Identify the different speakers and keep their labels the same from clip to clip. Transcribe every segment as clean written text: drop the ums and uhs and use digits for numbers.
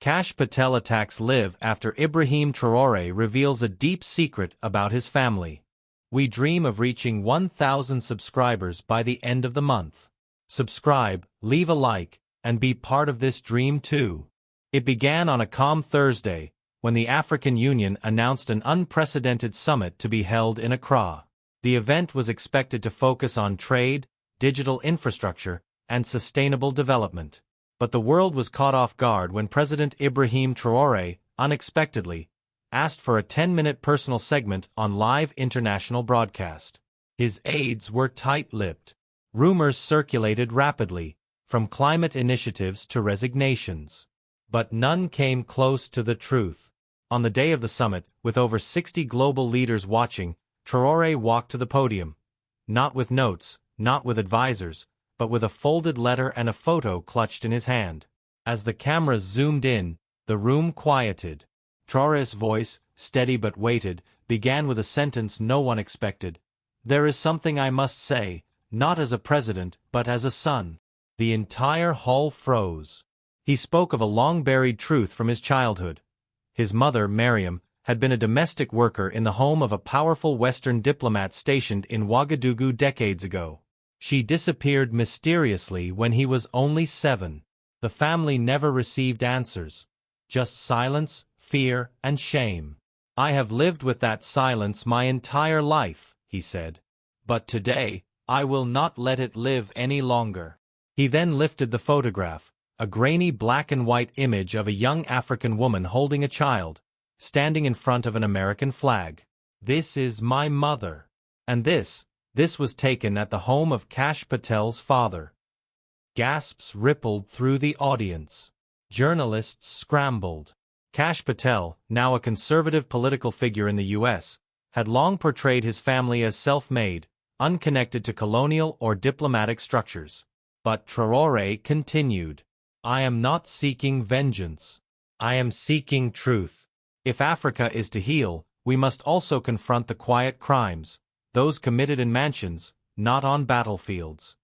Speaker 1: Kash Patel attacks live after Ibrahim Traoré reveals a deep secret about his family. We dream of reaching 1,000 subscribers by the end of the month. Subscribe, leave a like, and be part of this dream too. It began on a calm Thursday, when the African Union announced an unprecedented summit to be held in Accra. The event was expected to focus on trade, digital infrastructure, and sustainable development. But the world was caught off guard when President Ibrahim Traoré, unexpectedly, asked for a 10-minute personal segment on live international broadcast. His aides were tight-lipped. Rumors circulated rapidly, from climate initiatives to resignations. But none came close to the truth. On the day of the summit, with over 60 global leaders watching, Traoré walked to the podium. Not with notes, not with advisors, but with a folded letter and a photo clutched in his hand. As the cameras zoomed in, the room quieted. Traoré's voice, steady but weighted, began with a sentence no one expected. "There is something I must say, not as a president, but as a son." The entire hall froze. He spoke of a long-buried truth from his childhood. His mother, Mariam, had been a domestic worker in the home of a powerful Western diplomat stationed in Ouagadougou decades ago. She disappeared mysteriously when he was only 7. The family never received answers. Just silence, fear, and shame. "I have lived with that silence my entire life," he said. "But today, I will not let it live any longer." He then lifted the photograph, a grainy black-and-white image of a young African woman holding a child, standing in front of an American flag. "This is my mother. And this was taken at the home of Kash Patel's father." Gasps rippled through the audience. Journalists scrambled. Kash Patel, now a conservative political figure in the U.S., had long portrayed his family as self-made, unconnected to colonial or diplomatic structures. But Traoré continued, "I am not seeking vengeance. I am seeking truth. If Africa is to heal, we must also confront the quiet crimes, those committed in mansions, not on battlefields."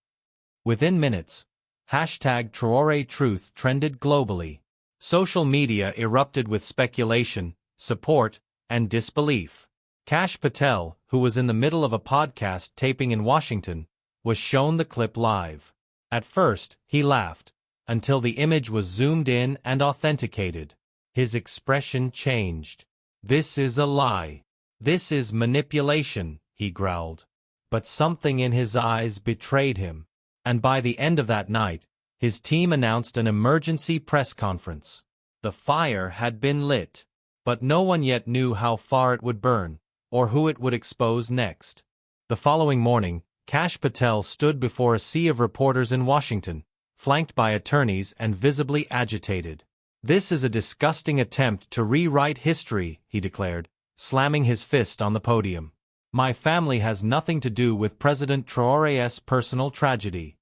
Speaker 1: Within minutes, #TraoréTruth trended globally. Social media erupted with speculation, support, and disbelief. Kash Patel, who was in the middle of a podcast taping in Washington, was shown the clip live. At first, he laughed, until the image was zoomed in and authenticated. His expression changed. "This is a lie. This is manipulation," he growled. But something in his eyes betrayed him. And by the end of that night, his team announced an emergency press conference. The fire had been lit, but no one yet knew how far it would burn, or who it would expose next. The following morning, Kash Patel stood before a sea of reporters in Washington, flanked by attorneys and visibly agitated. "This is a disgusting attempt to rewrite history," he declared, slamming his fist on the podium. "My family has nothing to do with President Traoré's personal tragedy."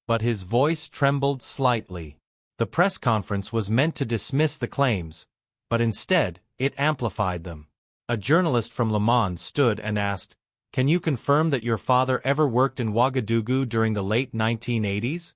Speaker 1: But his voice trembled slightly. The press conference was meant to dismiss the claims, but instead, it amplified them. A journalist from Le Monde stood and asked, "Can you confirm that your father ever worked in Ouagadougou during the late 1980s?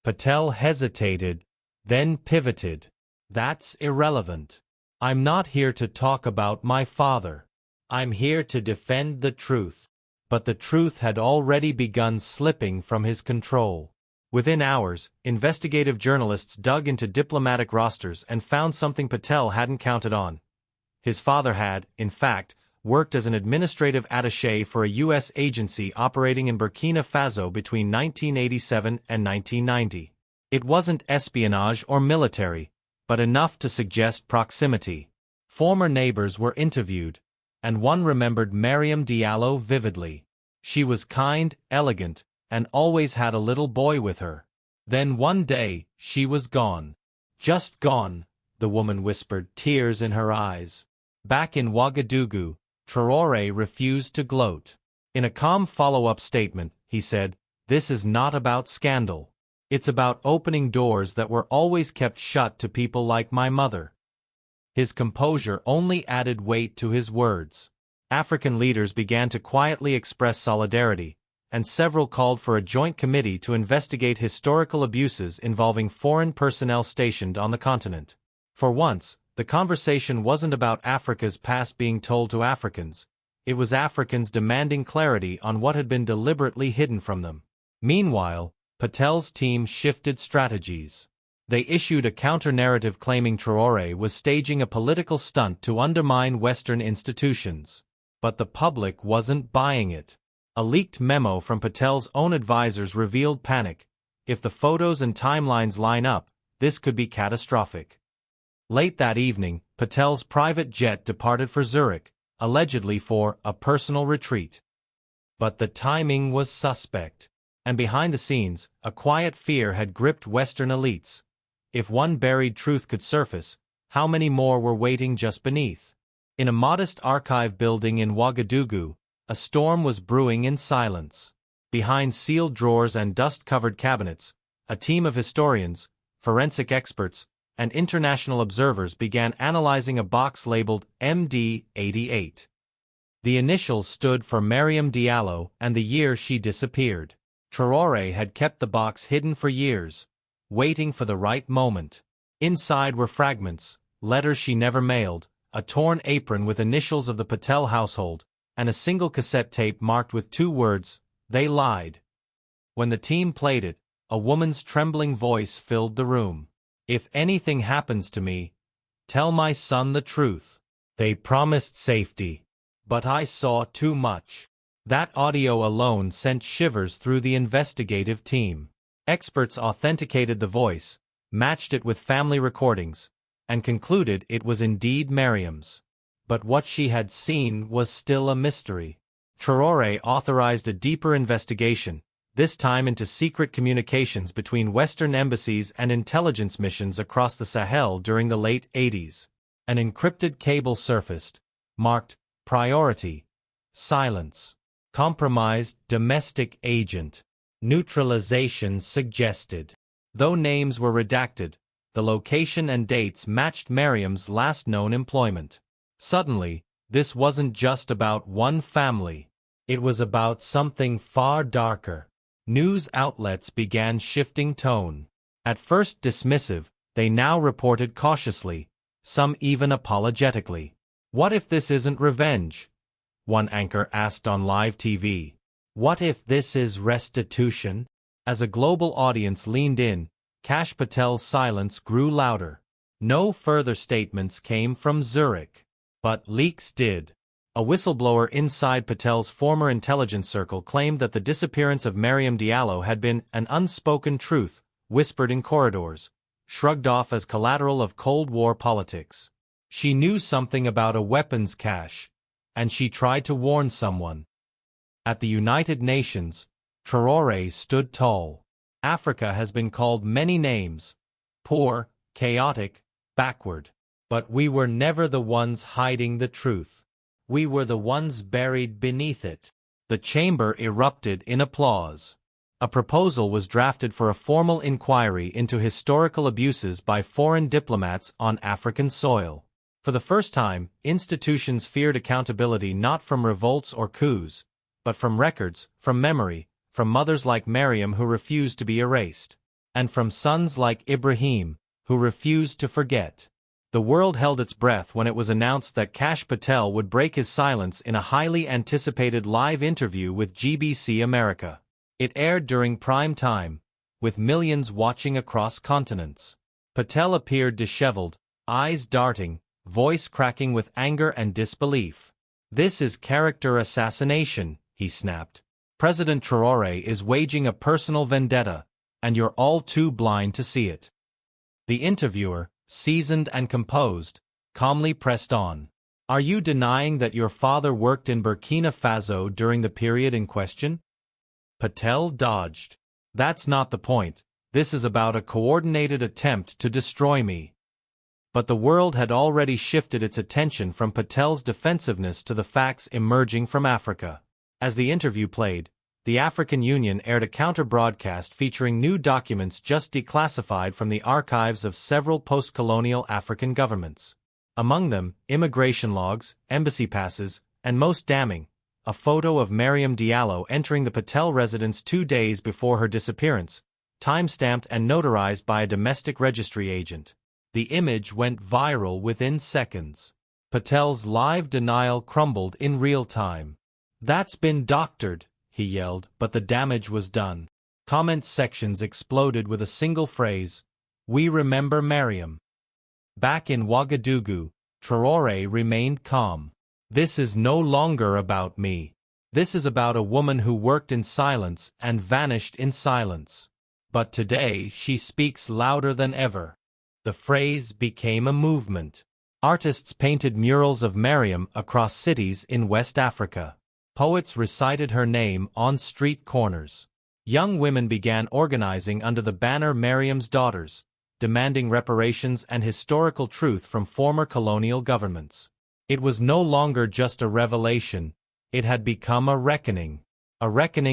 Speaker 1: Patel hesitated, then pivoted. "That's irrelevant. I'm not here to talk about my father. I'm here to defend the truth." But the truth had already begun slipping from his control. Within hours, investigative journalists dug into diplomatic rosters and found something Patel hadn't counted on. His father had, in fact, worked as an administrative attaché for a U.S. agency operating in Burkina Faso between 1987 and 1990. It wasn't espionage or military, but enough to suggest proximity. Former neighbors were interviewed, and one remembered Mariam Diallo vividly. She was kind, elegant, and always had a little boy with her. Then one day, she was gone. "Just gone," the woman whispered, tears in her eyes. Back in Ouagadougou, Traoré refused to gloat. In a calm follow-up statement, he said, "This is not about scandal. It's about opening doors that were always kept shut to people like my mother." His composure only added weight to his words. African leaders began to quietly express solidarity, and several called for a joint committee to investigate historical abuses involving foreign personnel stationed on the continent. For once, the conversation wasn't about Africa's past being told to Africans. It was Africans demanding clarity on what had been deliberately hidden from them. Meanwhile, Patel's team shifted strategies. They issued a counter-narrative claiming Traoré was staging a political stunt to undermine Western institutions. But the public wasn't buying it. A leaked memo from Patel's own advisors revealed panic. If the photos and timelines line up, this could be catastrophic. Late that evening, Patel's private jet departed for Zurich, allegedly for a personal retreat. But the timing was suspect. And behind the scenes, a quiet fear had gripped Western elites. If one buried truth could surface, how many more were waiting just beneath? In a modest archive building in Ouagadougou, a storm was brewing in silence. Behind sealed drawers and dust-covered cabinets, a team of historians, forensic experts, and international observers began analyzing a box labeled MD-88. The initials stood for Mariam Diallo and the year she disappeared. Traoré had kept the box hidden for years, waiting for the right moment. Inside were fragments, letters she never mailed, a torn apron with initials of the Patel household, and a single cassette tape marked with 2 words, "They lied." When the team played it, a woman's trembling voice filled the room. "If anything happens to me, tell my son the truth. They promised safety. But I saw too much." That audio alone sent shivers through the investigative team. Experts authenticated the voice, matched it with family recordings, and concluded it was indeed Mariam's. But what she had seen was still a mystery. Traoré authorized a deeper investigation, this time into secret communications between Western embassies and intelligence missions across the Sahel during the late 80s. An encrypted cable surfaced, marked Priority, Silence, Compromised Domestic Agent, Neutralization Suggested. Though names were redacted, the location and dates matched Mariam's last known employment. Suddenly, this wasn't just about one family. It was about something far darker. News outlets began shifting tone. At first dismissive, they now reported cautiously, some even apologetically. "What if this isn't revenge?" one anchor asked on live TV. "What if this is restitution?" As a global audience leaned in, Kash Patel's silence grew louder. No further statements came from Zurich. But leaks did. A whistleblower inside Patel's former intelligence circle claimed that the disappearance of Mariam Diallo had been an unspoken truth, whispered in corridors, shrugged off as collateral of Cold War politics. She knew something about a weapons cache, and she tried to warn someone. At the United Nations, Traoré stood tall. Africa has been called many names: poor, chaotic, backward. But we were never the ones hiding the truth. We were the ones buried beneath it. The chamber erupted in applause. A proposal was drafted for a formal inquiry into historical abuses by foreign diplomats on African soil. For the first time, institutions feared accountability not from revolts or coups, but from records, from memory, from mothers like Mariam who refused to be erased, and from sons like Ibrahim, who refused to forget. The world held its breath when it was announced that Kash Patel would break his silence in a highly anticipated live interview with GBC America. It aired during prime time, with millions watching across continents. Patel appeared disheveled, eyes darting, voice cracking with anger and disbelief. "This is character assassination," he snapped. "President Traoré is waging a personal vendetta, and you're all too blind to see it." The interviewer, seasoned and composed, calmly pressed on. "Are you denying that your father worked in Burkina Faso during the period in question?" Patel dodged. "That's not the point. This is about a coordinated attempt to destroy me." But the world had already shifted its attention from Patel's defensiveness to the facts emerging from Africa. As the interview played, the African Union aired a counter-broadcast featuring new documents just declassified from the archives of several post-colonial African governments. Among them, immigration logs, embassy passes, and most damning, a photo of Mariam Diallo entering the Patel residence 2 days before her disappearance, time-stamped and notarized by a domestic registry agent. The image went viral within seconds. Patel's live denial crumbled in real time. "That's been doctored," he yelled, but the damage was done. Comment sections exploded with a single phrase, "We remember Mariam." Back in Ouagadougou, Traoré remained calm. "This is no longer about me. This is about a woman who worked in silence and vanished in silence. But today she speaks louder than ever." The phrase became a movement. Artists painted murals of Mariam across cities in West Africa. Poets recited her name on street corners. Young women began organizing under the banner Mariam's Daughters, demanding reparations and historical truth from former colonial governments. It was no longer just a revelation, it had become a reckoning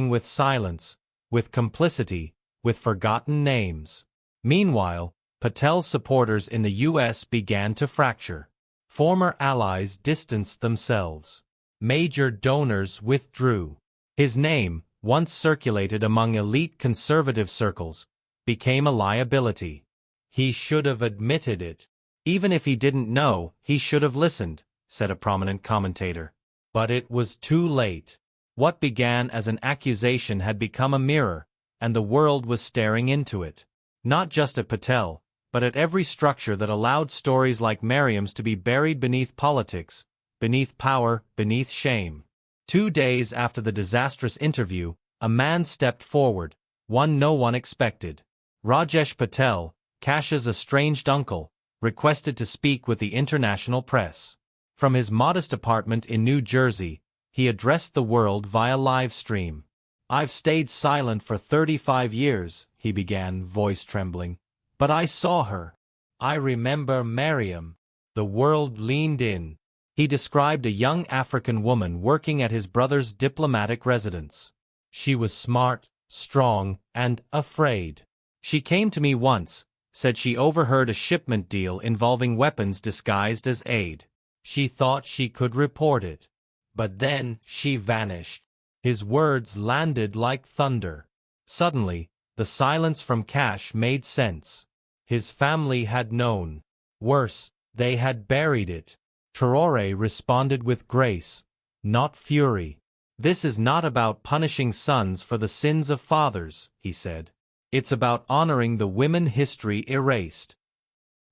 Speaker 1: with silence, with complicity, with forgotten names. Meanwhile, Patel's supporters in the U.S. began to fracture. Former allies distanced themselves. Major donors withdrew. His name, once circulated among elite conservative circles, became a liability. "He should have admitted it. Even if he didn't know, he should have listened," said a prominent commentator. But it was too late. What began as an accusation had become a mirror, and the world was staring into it. Not just at Patel, but at every structure that allowed stories like Mariam's to be buried beneath politics, beneath power, beneath shame. 2 days after the disastrous interview, a man stepped forward, one no one expected. Rajesh Patel, Kash's estranged uncle, requested to speak with the international press. From his modest apartment in New Jersey, he addressed the world via live stream. "I've stayed silent for 35 years, he began, voice trembling. "But I saw her. I remember Mariam." The world leaned in. He described a young African woman working at his brother's diplomatic residence. "She was smart, strong, and afraid. She came to me once, said she overheard a shipment deal involving weapons disguised as aid. She thought she could report it. But then she vanished." His words landed like thunder. Suddenly, the silence from Kash made sense. His family had known. Worse, they had buried it. Traoré responded with grace, not fury. "This is not about punishing sons for the sins of fathers," he said. "It's about honoring the women history erased."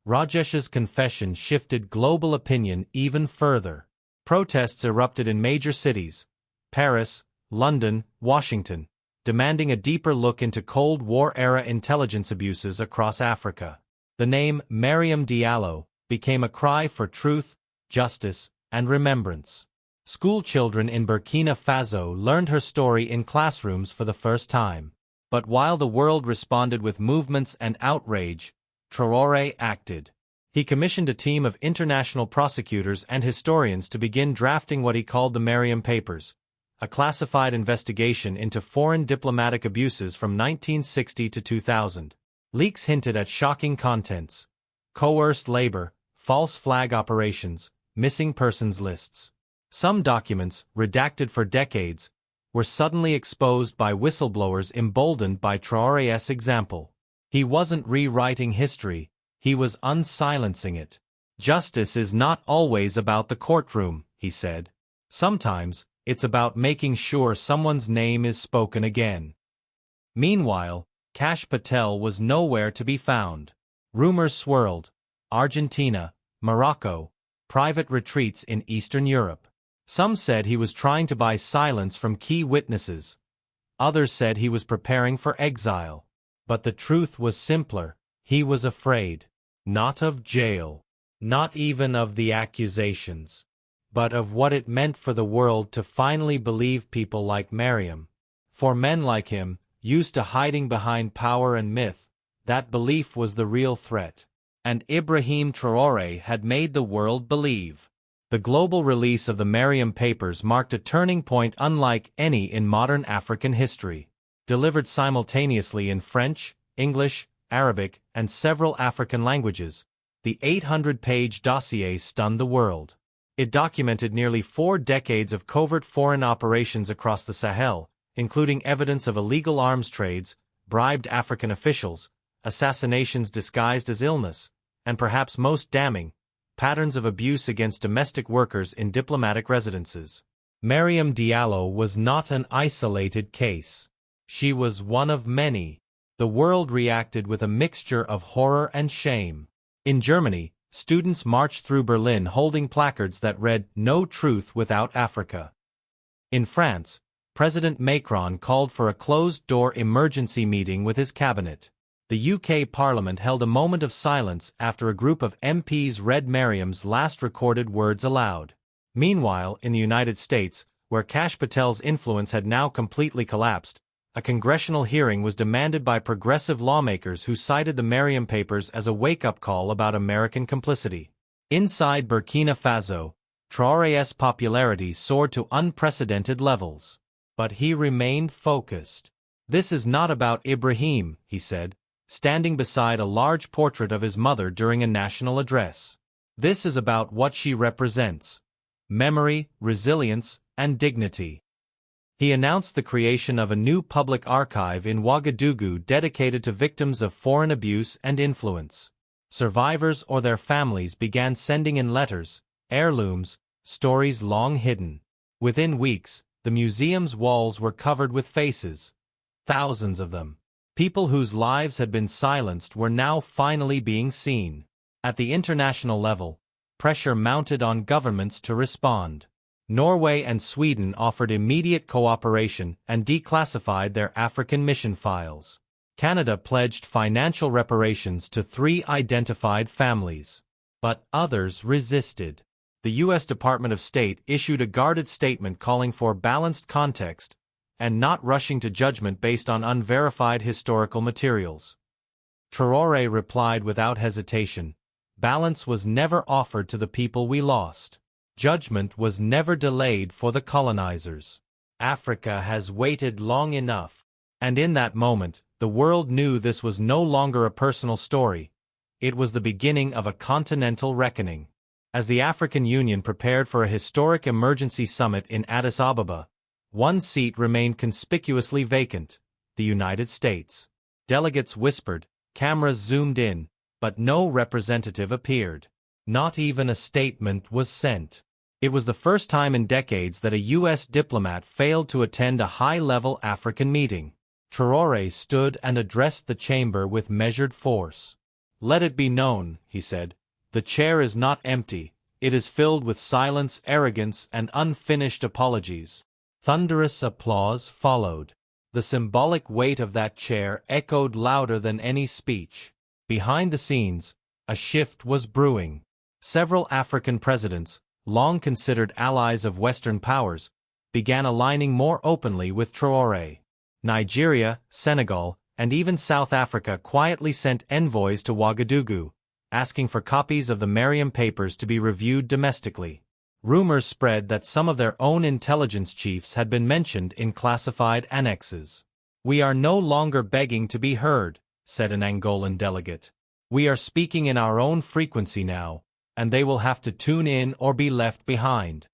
Speaker 1: Rajesh's confession shifted global opinion even further. Protests erupted in major cities, Paris, London, Washington, demanding a deeper look into Cold War-era intelligence abuses across Africa. The name Mariam Diallo became a cry for truth, justice, and remembrance. School children in Burkina Faso learned her story in classrooms for the first time. But while the world responded with movements and outrage, Traoré acted. He commissioned a team of international prosecutors and historians to begin drafting what he called the Mariam Papers, a classified investigation into foreign diplomatic abuses from 1960 to 2000. Leaks hinted at shocking contents: coerced labor, false flag operations, missing persons lists. Some documents, redacted for decades, were suddenly exposed by whistleblowers emboldened by Traoré's example. He wasn't rewriting history, he was unsilencing it. "Justice is not always about the courtroom," he said. "Sometimes, it's about making sure someone's name is spoken again." Meanwhile, Kash Patel was nowhere to be found. Rumors swirled: Argentina, Morocco, private retreats in Eastern Europe. Some said he was trying to buy silence from key witnesses. Others said he was preparing for exile. But the truth was simpler: he was afraid. Not of jail. Not even of the accusations. But of what it meant for the world to finally believe people like Mariam. For men like him, used to hiding behind power and myth, that belief was the real threat. And Ibrahim Traoré had made the world believe. The global release of the Mariam Papers marked a turning point unlike any in modern African history. Delivered simultaneously in French, English, Arabic, and several African languages, the 800-page dossier stunned the world. It documented nearly 4 decades of covert foreign operations across the Sahel, including evidence of illegal arms trades, bribed African officials, assassinations disguised as illness, and perhaps most damning, patterns of abuse against domestic workers in diplomatic residences. Mariam Diallo was not an isolated case. She was one of many. The world reacted with a mixture of horror and shame. In Germany, students marched through Berlin holding placards that read, "No truth without Africa." In France, President Macron called for a closed-door emergency meeting with his cabinet. The UK Parliament held a moment of silence after a group of MPs read Mariam's last recorded words aloud. Meanwhile, in the United States, where Kash Patel's influence had now completely collapsed, a congressional hearing was demanded by progressive lawmakers who cited the Mariam Papers as a wake-up call about American complicity. Inside Burkina Faso, Traoré's popularity soared to unprecedented levels. But he remained focused. "This is not about Ibrahim," he said, standing beside a large portrait of his mother during a national address. "This is about what she represents: memory, resilience, and dignity." He announced the creation of a new public archive in Ouagadougou dedicated to victims of foreign abuse and influence. Survivors or their families began sending in letters, heirlooms, stories long hidden. Within weeks, the museum's walls were covered with faces. Thousands of them. People whose lives had been silenced were now finally being seen. At the international level, pressure mounted on governments to respond. Norway and Sweden offered immediate cooperation and declassified their African mission files. Canada pledged financial reparations to 3 identified families. But others resisted. The U.S. Department of State issued a guarded statement calling for balanced context and not rushing to judgment based on unverified historical materials. Traoré replied without hesitation, "Balance was never offered to the people we lost. Judgment was never delayed for the colonizers. Africa has waited long enough." And in that moment, the world knew this was no longer a personal story. It was the beginning of a continental reckoning. As the African Union prepared for a historic emergency summit in Addis Ababa, one seat remained conspicuously vacant: the United States. Delegates whispered, cameras zoomed in, but no representative appeared. Not even a statement was sent. It was the first time in decades that a U.S. diplomat failed to attend a high-level African meeting. Traoré stood and addressed the chamber with measured force. "Let it be known," he said, "the chair is not empty, it is filled with silence, arrogance, and unfinished apologies." Thunderous applause followed. The symbolic weight of that chair echoed louder than any speech. Behind the scenes, a shift was brewing. Several African presidents, long considered allies of Western powers, began aligning more openly with Traoré. Nigeria, Senegal, and even South Africa quietly sent envoys to Ouagadougou, asking for copies of the Mariam Papers to be reviewed domestically. Rumors spread that some of their own intelligence chiefs had been mentioned in classified annexes. "We are no longer begging to be heard," said an Angolan delegate. "We are speaking in our own frequency now, and they will have to tune in or be left behind."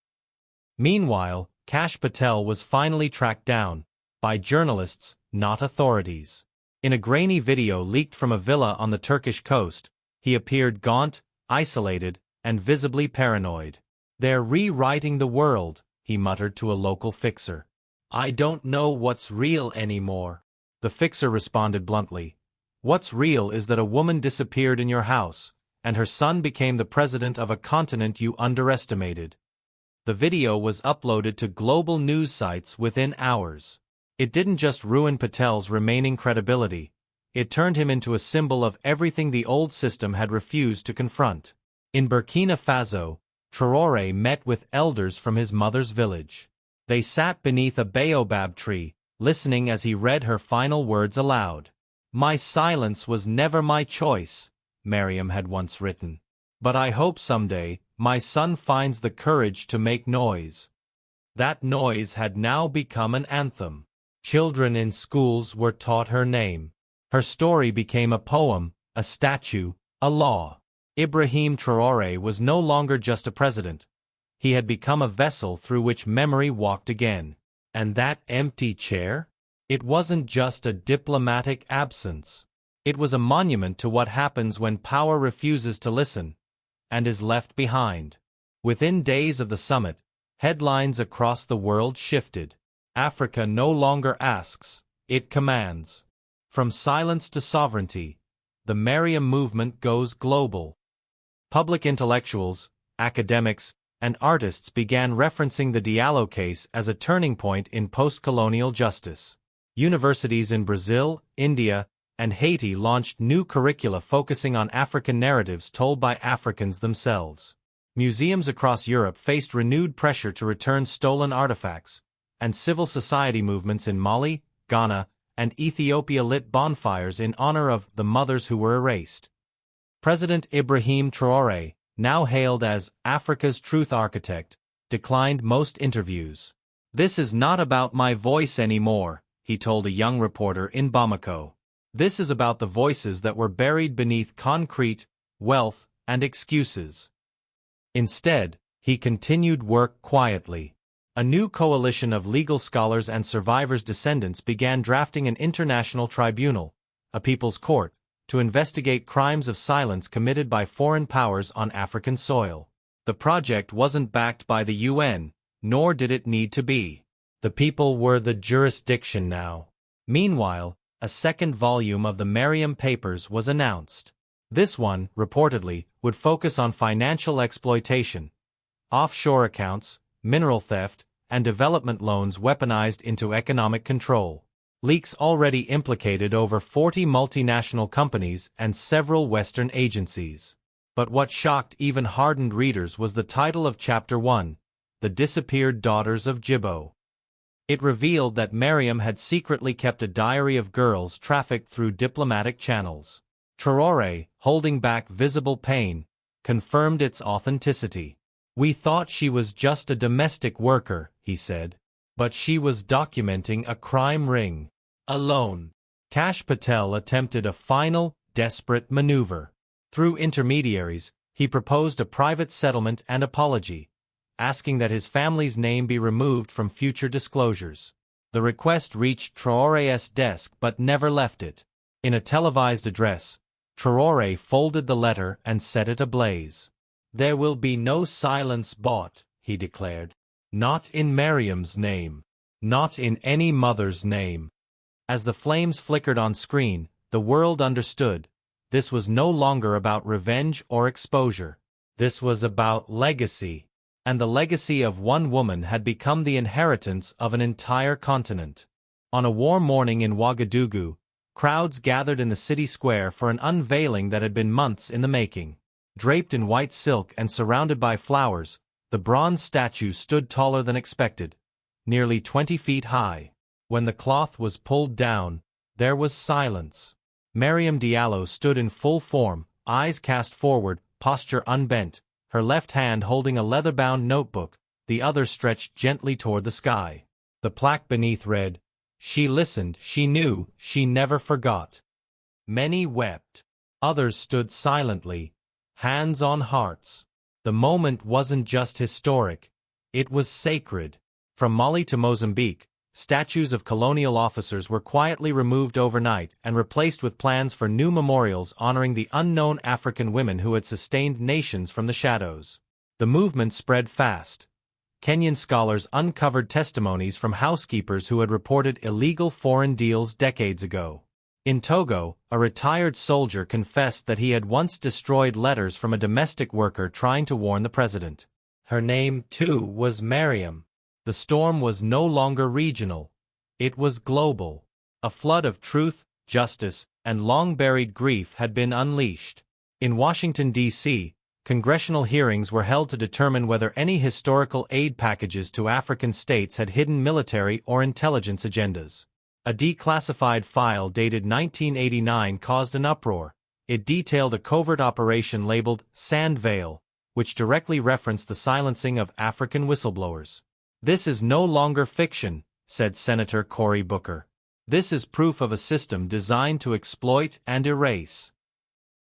Speaker 1: Meanwhile, Kash Patel was finally tracked down, by journalists, not authorities. In a grainy video leaked from a villa on the Turkish coast, he appeared gaunt, isolated, and visibly paranoid. "They're rewriting the world," he muttered to a local fixer. "I don't know what's real anymore." The fixer responded bluntly, "What's real is that a woman disappeared in your house, and her son became the president of a continent you underestimated." The video was uploaded to global news sites within hours. It didn't just ruin Patel's remaining credibility, it turned him into a symbol of everything the old system had refused to confront. In Burkina Faso, Traoré met with elders from his mother's village. They sat beneath a baobab tree, listening as he read her final words aloud. "My silence was never my choice," Mariam had once written. "But I hope someday, my son finds the courage to make noise." That noise had now become an anthem. Children in schools were taught her name. Her story became a poem, a statue, a law. Ibrahim Traoré was no longer just a president. He had become a vessel through which memory walked again. And that empty chair? It wasn't just a diplomatic absence. It was a monument to what happens when power refuses to listen and is left behind. Within days of the summit, headlines across the world shifted. Africa no longer asks, it commands. From silence to sovereignty, the Mariam movement goes global. Public intellectuals, academics, and artists began referencing the Diallo case as a turning point in post-colonial justice. Universities in Brazil, India, and Haiti launched new curricula focusing on African narratives told by Africans themselves. Museums across Europe faced renewed pressure to return stolen artifacts, and civil society movements in Mali, Ghana, and Ethiopia lit bonfires in honor of the mothers who were erased. President Ibrahim Traoré, now hailed as Africa's truth architect, declined most interviews. "This is not about my voice anymore," he told a young reporter in Bamako. "This is about the voices that were buried beneath concrete, wealth, and excuses." Instead, he continued work quietly. A new coalition of legal scholars and survivors' descendants began drafting an international tribunal, a people's court, to investigate crimes of silence committed by foreign powers on African soil. The project wasn't backed by the UN, nor did it need to be. The people were the jurisdiction now. Meanwhile, a second volume of the Mariam Papers was announced. This one, reportedly, would focus on financial exploitation, offshore accounts, mineral theft, and development loans weaponized into economic control. Leaks already implicated over 40 multinational companies and several Western agencies. But what shocked even hardened readers was the title of Chapter 1, The Disappeared Daughters of Jibbo. It revealed that Mariam had secretly kept a diary of girls trafficked through diplomatic channels. Traoré, holding back visible pain, confirmed its authenticity. "We thought she was just a domestic worker," he said. "But she was documenting a crime ring. Alone." Kash Patel attempted a final, desperate maneuver. Through intermediaries, he proposed a private settlement and apology, asking that his family's name be removed from future disclosures. The request reached Traoré's desk but never left it. In a televised address, Traoré folded the letter and set it ablaze. "There will be no silence bought," he declared. "Not in Mariam's name. Not in any mother's name." As the flames flickered on screen, the world understood. This was no longer about revenge or exposure. This was about legacy. And the legacy of one woman had become the inheritance of an entire continent. On a warm morning in Ouagadougou, crowds gathered in the city square for an unveiling that had been months in the making. Draped in white silk and surrounded by flowers, the bronze statue stood taller than expected, nearly 20 feet high. When the cloth was pulled down, there was silence. Mariam Diallo stood in full form, eyes cast forward, posture unbent, her left hand holding a leather-bound notebook, the other stretched gently toward the sky. The plaque beneath read, "She listened, she knew, she never forgot." Many wept. Others stood silently, hands on hearts. The moment wasn't just historic, it was sacred. From Mali to Mozambique, statues of colonial officers were quietly removed overnight and replaced with plans for new memorials honoring the unknown African women who had sustained nations from the shadows. The movement spread fast. Kenyan scholars uncovered testimonies from housekeepers who had reported illegal foreign deals decades ago. In Togo, a retired soldier confessed that he had once destroyed letters from a domestic worker trying to warn the president. Her name, too, was Mariam. The storm was no longer regional. It was global. A flood of truth, justice, and long-buried grief had been unleashed. In Washington, D.C., congressional hearings were held to determine whether any historical aid packages to African states had hidden military or intelligence agendas. A declassified file dated 1989 caused an uproar. It detailed a covert operation labeled Sand Veil, which directly referenced the silencing of African whistleblowers. "This is no longer fiction," said Senator Cory Booker. "This is proof of a system designed to exploit and erase."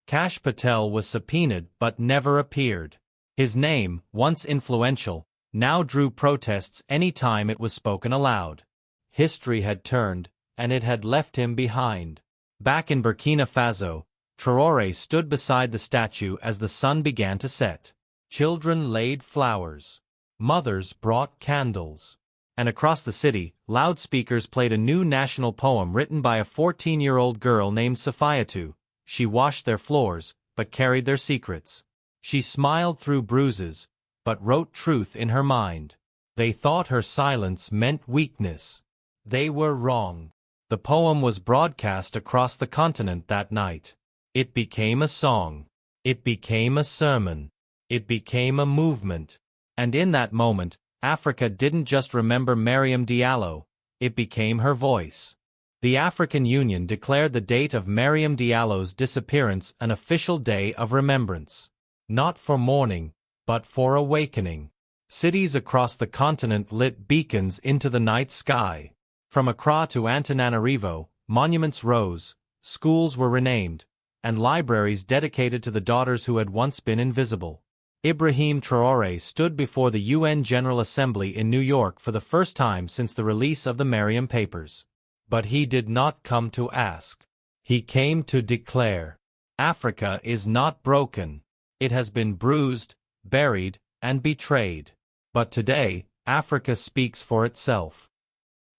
Speaker 1: Kash Patel was subpoenaed but never appeared. His name, once influential, now drew protests any time it was spoken aloud. History had turned, and it had left him behind. Back in Burkina Faso, Traoré stood beside the statue as the sun began to set. Children laid flowers. Mothers brought candles. And across the city, loudspeakers played a new national poem written by a 14-year-old girl named Safiatou. She washed their floors, but carried their secrets. She smiled through bruises, but wrote truth in her mind. They thought her silence meant weakness. They were wrong. The poem was broadcast across the continent that night. It became a song. It became a sermon. It became a movement. And in that moment, Africa didn't just remember Mariam Diallo, it became her voice. The African Union declared the date of Mariam Diallo's disappearance an official day of remembrance. Not for mourning, but for awakening. Cities across the continent lit beacons into the night sky. From Accra to Antananarivo, monuments rose, schools were renamed, and libraries dedicated to the daughters who had once been invisible. Ibrahim Traoré stood before the UN General Assembly in New York for the first time since the release of the Mariam Papers. But he did not come to ask. He came to declare, Africa is not broken. It has been bruised, buried, and betrayed. But today, Africa speaks for itself.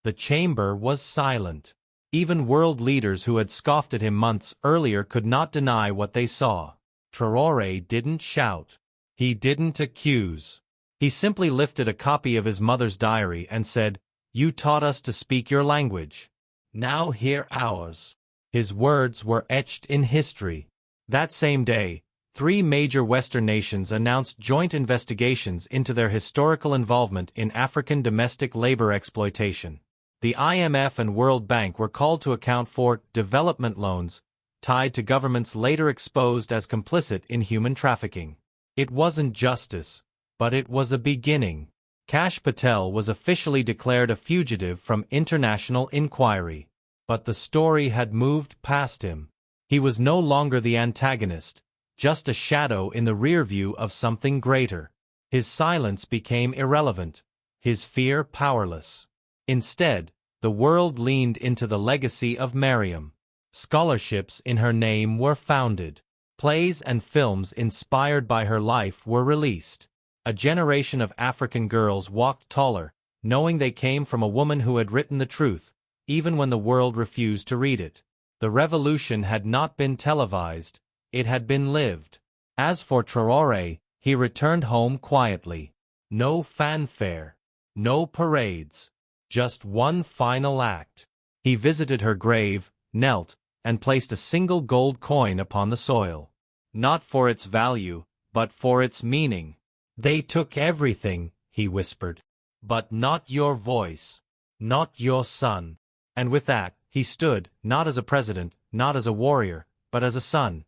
Speaker 1: The chamber was silent. Even world leaders who had scoffed at him months earlier could not deny what they saw. Traoré didn't shout. He didn't accuse. He simply lifted a copy of his mother's diary and said, "You taught us to speak your language. Now hear ours." His words were etched in history. That same day, 3 major Western nations announced joint investigations into their historical involvement in African domestic labor exploitation. The IMF and World Bank were called to account for development loans tied to governments later exposed as complicit in human trafficking. It wasn't justice, but it was a beginning. Kash Patel was officially declared a fugitive from international inquiry. But the story had moved past him. He was no longer the antagonist, just a shadow in the rear view of something greater. His silence became irrelevant, his fear powerless. Instead, the world leaned into the legacy of Mariam. Scholarships in her name were founded. Plays and films inspired by her life were released. A generation of African girls walked taller, knowing they came from a woman who had written the truth, even when the world refused to read it. The revolution had not been televised, it had been lived. As for Traoré, he returned home quietly. No fanfare. No parades. Just one final act. He visited her grave, knelt, and placed a single gold coin upon the soil. Not for its value, but for its meaning. "They took everything," he whispered. "But not your voice. Not your son." And with that, he stood, not as a president, not as a warrior, but as a son.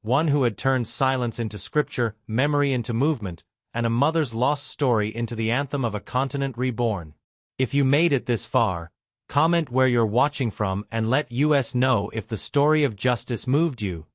Speaker 1: One who had turned silence into scripture, memory into movement, and a mother's lost story into the anthem of a continent reborn. If you made it this far, comment where you're watching from and let us know if the story of justice moved you.